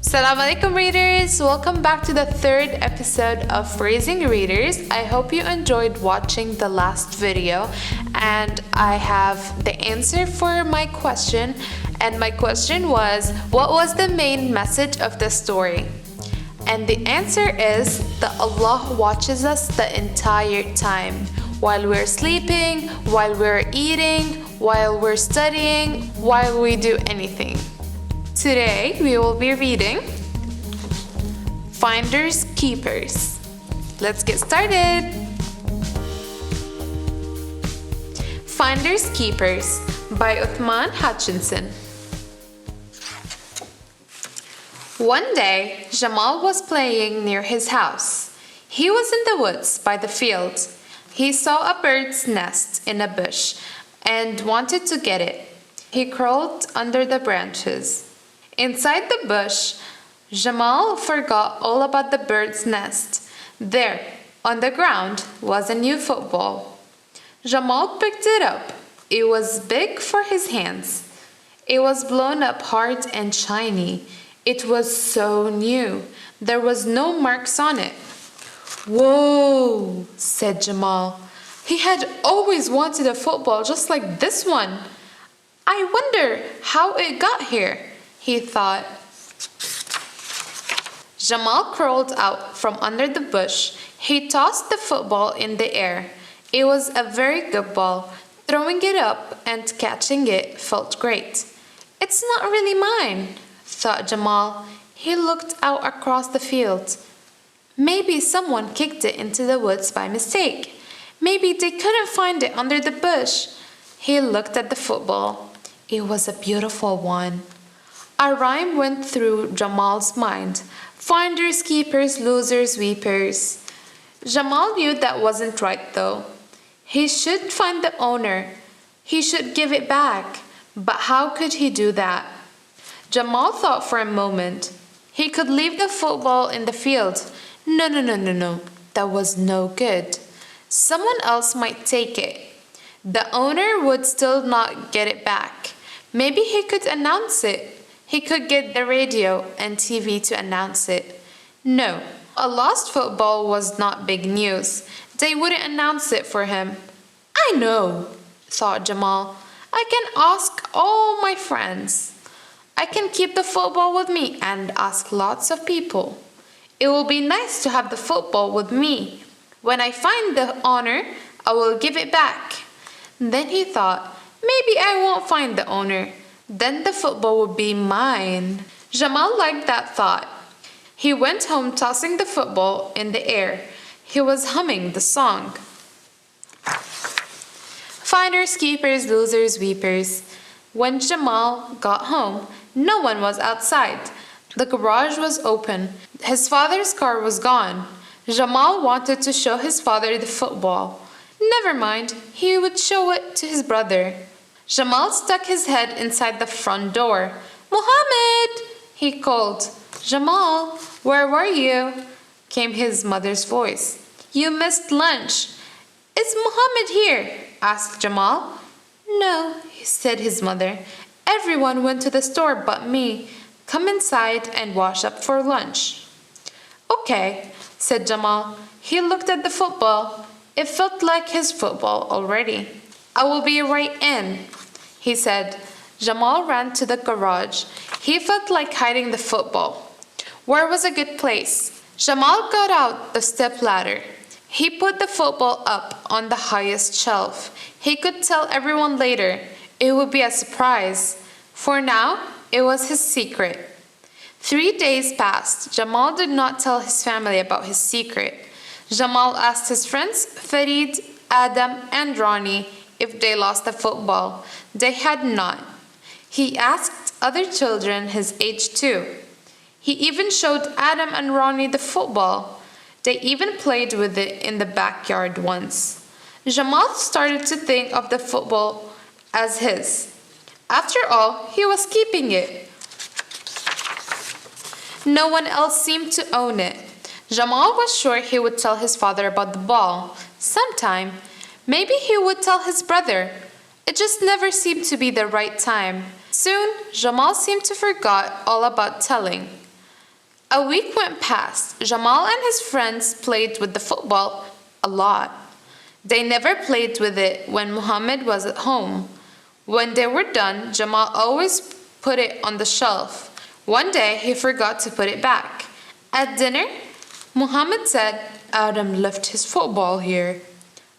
Assalamu alaikum readers, welcome back to the third episode of Raising Readers. I hope you enjoyed watching the last video and I have the answer for my question, and my question was, what was the main message of the story? And the answer is that Allah watches us the entire time, while we're sleeping, while we're eating, while we're studying, while we do anything. Today we will be reading Finders Keepers. Let's get started. Finders Keepers by Uthman Hutchinson. One day, Jamal was playing near his house. He was in the woods by the field. He saw a bird's nest in a bush and wanted to get it. He crawled under the branches. Inside the bush, Jamal forgot all about the bird's nest. There, on the ground, was a new football. Jamal picked it up. It was big for his hands. It was blown up hard and shiny. It was so new. There was no marks on it. "Whoa," said Jamal. He had always wanted a football just like this one. "I wonder how it got here," he thought. Jamal crawled out from under the bush. He tossed the football in the air. It was a very good ball. Throwing it up and catching it felt great. "It's not really mine," thought Jamal. He looked out across the field. Maybe someone kicked it into the woods by mistake. Maybe they couldn't find it under the bush. He looked at the football. It was a beautiful one. A rhyme went through Jamal's mind. Finders, keepers, losers, weepers. Jamal knew that wasn't right though. He should find the owner. He should give it back. But how could he do that? Jamal thought for a moment. He could leave the football in the field. No. That was no good. Someone else might take it. The owner would still not get it back. Maybe he could announce it. He could get the radio and TV to announce it. No, a lost football was not big news. They wouldn't announce it for him. "I know," thought Jamal. "I can ask all my friends. I can keep the football with me and ask lots of people. It will be nice to have the football with me. When I find the owner, I will give it back." Then he thought, maybe I won't find the owner. Then the football would be mine. Jamal liked that thought. He went home tossing the football in the air. He was humming the song. Finders, keepers, losers, weepers. When Jamal got home, no one was outside. The garage was open. His father's car was gone. Jamal wanted to show his father the football. Never mind, he would show it to his brother. Jamal stuck his head inside the front door. "Muhammad!" he called. "Jamal, where were you?" came his mother's voice. "You missed lunch." "Is Muhammad here?" asked Jamal. "No," said his mother. "Everyone went to the store but me. Come inside and wash up for lunch." "Okay," said Jamal. He looked at the football. It felt like his football already. "I will be right in," he said. Jamal ran to the garage. He felt like hiding the football. Where was a good place? Jamal got out the stepladder. He put the football up on the highest shelf. He could tell everyone later. It would be a surprise. For now, it was his secret. 3 days passed. Jamal did not tell his family about his secret. Jamal asked his friends, Farid, Adam, and Ronnie, if they lost the football. They had not. He asked other children his age too. He even showed Adam and Ronnie the football. They even played with it in the backyard once. Jamal started to think of the football as his. After all, he was keeping it. No one else seemed to own it. Jamal was sure he would tell his father about the ball. Sometime, maybe he would tell his brother. It just never seemed to be the right time. Soon, Jamal seemed to forget all about telling. A week went past. Jamal and his friends played with the football a lot. They never played with it when Muhammad was at home. When they were done, Jamal always put it on the shelf. One day he forgot to put it back. At dinner, Muhammad said, Adam left his football here.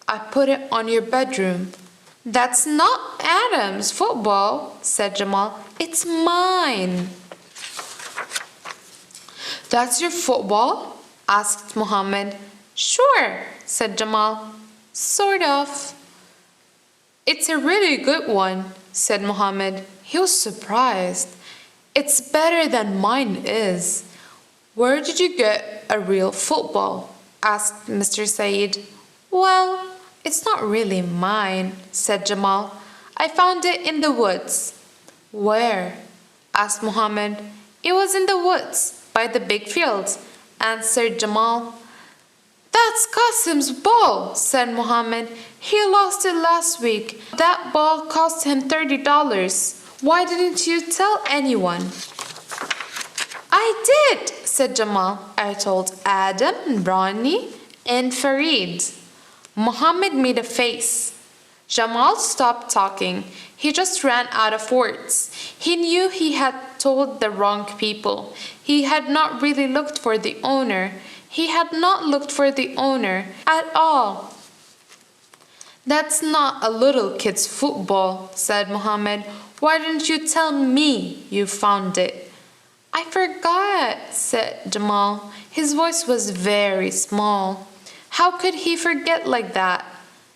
I put it on your bedroom. That's not Adam's football, said Jamal. It's mine. That's your football? Asked Muhammad. Sure, said Jamal. Sort of. It's a really good one, said Muhammad. He was surprised. It's better than mine is. Where did you get a real football? Asked Mr. Said. Well, it's not really mine, said Jamal. I found it in the woods. Where? Asked Muhammad. It was in the woods, by the big field, answered Jamal. That's Qasim's ball, said Muhammad. He lost it last week. That ball cost him $30. Why didn't you tell anyone? I did, said Jamal. I told Adam, Ronnie, and Farid. Muhammad made a face. Jamal stopped talking. He just ran out of words. He knew he had told the wrong people. He had not really looked for the owner. He had not looked for the owner at all. That's not a little kid's football, said Muhammad. Why didn't you tell me you found it? I forgot, said Jamal. His voice was very small. How could he forget like that?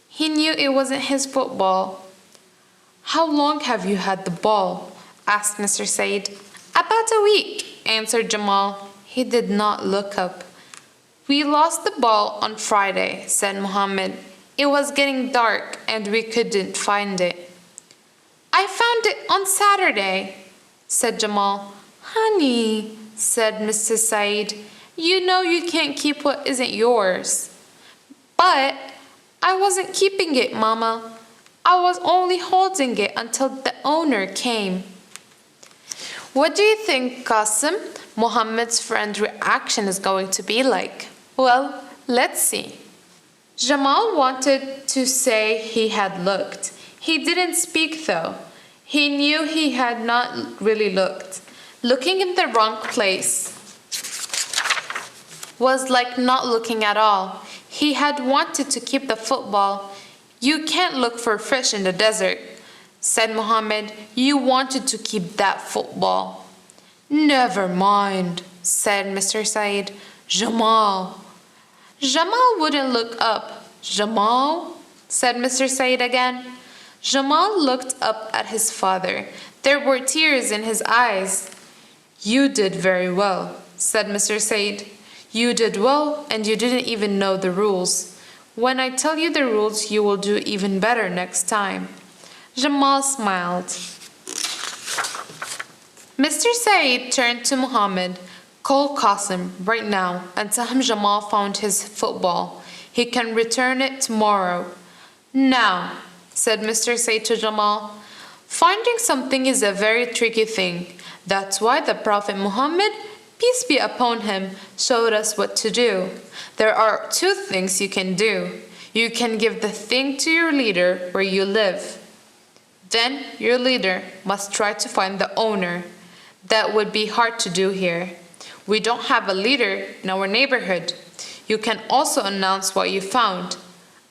He knew it wasn't his football. How long have you had the ball? Asked Mr. Said. About a week, answered Jamal. He did not look up. We lost the ball on Friday, said Muhammad. It was getting dark and we couldn't find it. I found it on Saturday, said Jamal. Honey, said Mr. Said, you know you can't keep what isn't yours. But I wasn't keeping it, Mama. I was only holding it until the owner came. What do you think, Qasim, Muhammad's friend's reaction is going to be like? Well, let's see. Jamal wanted to say he had looked. He didn't speak though. He knew he had not really looked. Looking in the wrong place was like not looking at all. He had wanted to keep the football. You can't look for fish in the desert, said Muhammad. You wanted to keep that football. Never mind, said Mr. Said. Jamal. Jamal wouldn't look up. Jamal, said Mr. Said again. Jamal looked up at his father. There were tears in his eyes. You did very well, said Mr. Said. You did well and you didn't even know the rules. When I tell you the rules, you will do even better next time. Jamal smiled. Mr. Said turned to Muhammad. Call Qasim right now and tell him Jamal found his football. He can return it tomorrow. Now, said Mr. Said to Jamal, finding something is a very tricky thing. That's why the Prophet Muhammad, peace be upon him, showed us what to do. There are two things you can do. You can give the thing to your leader where you live. Then your leader must try to find the owner. That would be hard to do here. We don't have a leader in our neighborhood. You can also announce what you found.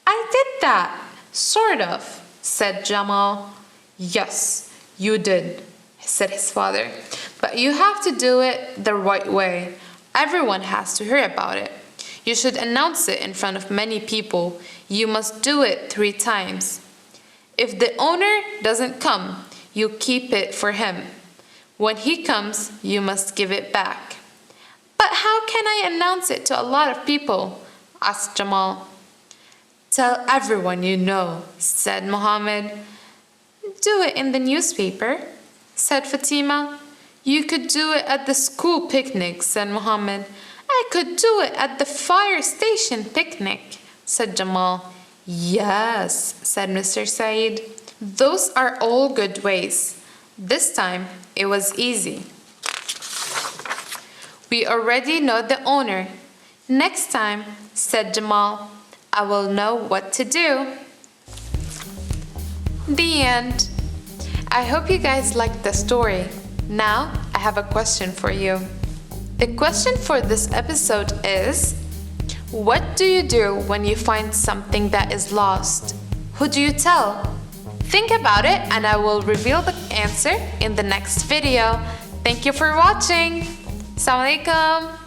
I did that, sort of, said Jamal. Yes, you did, said his father. But you have to do it the right way. Everyone has to hear about it. You should announce it in front of many people. You must do it 3 times. If the owner doesn't come, you keep it for him. When he comes, you must give it back. But how can I announce it to a lot of people? Asked Jamal. Tell everyone you know, said Muhammad. Do it in the newspaper, said Fatima. You could do it at the school picnic, said Muhammad. I could do it at the fire station picnic, said Jamal. Yes, said Mr. Said. Those are all good ways. This time it was easy. We already know the owner. Next time, said Jamal, I will know what to do. The end. I hope you guys liked the story. Now, I have a question for you. The question for this episode is, what do you do when you find something that is lost? Who do you tell? Think about it and I will reveal the answer in the next video. Thank you for watching. Assalamu alaikum.